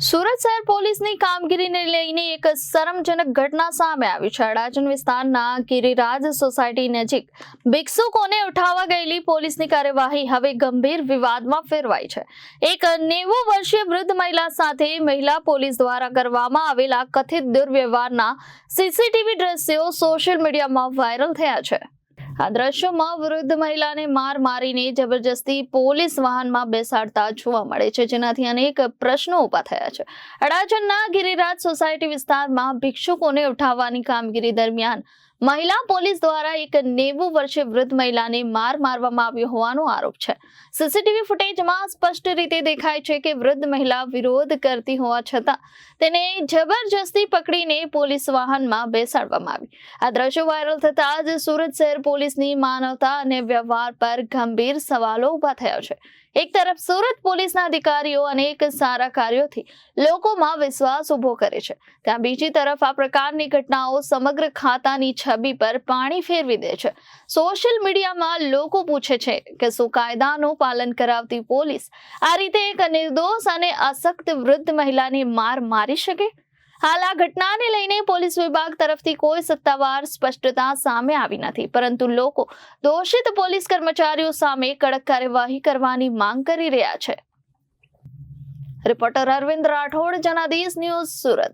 સુરત શહેર પોલીસની કામગીરીને લઈને એક શરમજનક ઘટના સામે આવી છે। અડાજણ વિસ્તારના ગિરિરાજ સોસાયટી નજીક ભિક્ષુકોને ઉઠાવવા ગયેલી પોલીસની કાર્યવાહી હવે ગંભીર વિવાદમાં ફેરવાઈ છે। એક 90 વર્ષીય વૃદ્ધ મહિલા સાથે મહિલા પોલીસ દ્વારા કરવામાં આવેલા કથિત દુર્વ્યવહારના સીસીટીવી દ્રશ્યો સોશિયલ મીડિયામાં વાયરલ થયા છે। આ દ્રશ્યોમાં વૃદ્ધ મહિલાને માર મારીને જબરજસ્તી પોલીસ વાહનમાં બેસાડતા જોવા મળે છે, જેનાથી અનેક પ્રશ્નો ઊભા થયા છે। અડાજણના ગિરિરાજ સોસાયટી વિસ્તારમાં ભિક્ષુકોને ઉઠાવવાની કામગીરી દરમિયાન મહિલા પોલીસ દ્વારા એક 90 વર્ષીય વૃદ્ધ મહિલાને માર મારવામાં આવ્યો હોવાનો આરોપ છે। સીસીટીવી ફૂટેજમાં સ્પષ્ટ રીતે દેખાય છે કે વૃદ્ધ મહિલા વિરોધ કરતી હોવા છતાં તેને જબરજસ્તી પકડીને પોલીસ વાહનમાં બેસાડવામાં આવી। આ દ્રશ્યો વાયરલ થતાં જ સુરત શહેર પોલીસની માનવતા અને વ્યવહાર પર ગંભીર સવાલો ઊભા થયા છે। એક તરફ સુરત પોલીસના અધિકારીઓ અનેક સારા કાર્યોથી લોકોમાં વિશ્વાસ ઉભો કરે છે, ત્યાં બીજી તરફ આ પ્રકારની ઘટનાઓ સમગ્ર ખાતાની છબી પર પાણી ફેરવી દે છે। સોશિયલ મીડિયામાં લોકો પૂછે છે કે શું કાયદાનું પાલન કરાવતી પોલીસ આ રીતે એક નિર્દોષ અને અશક્ત વૃદ્ધ મહિલાને માર મારી શકે? હાલ આ ઘટનાને લઈને પોલીસ વિભાગ તરફથી કોઈ સત્તાવાર સ્પષ્ટતા સામે આવી નથી, પરંતુ લોકો દોષિત પોલીસ કર્મચારીઓ સામે કડક કાર્યવાહી કરવાની માંગ કરી રહ્યા છે। Reporter Arvind Rathod, Janadesh news, Surat.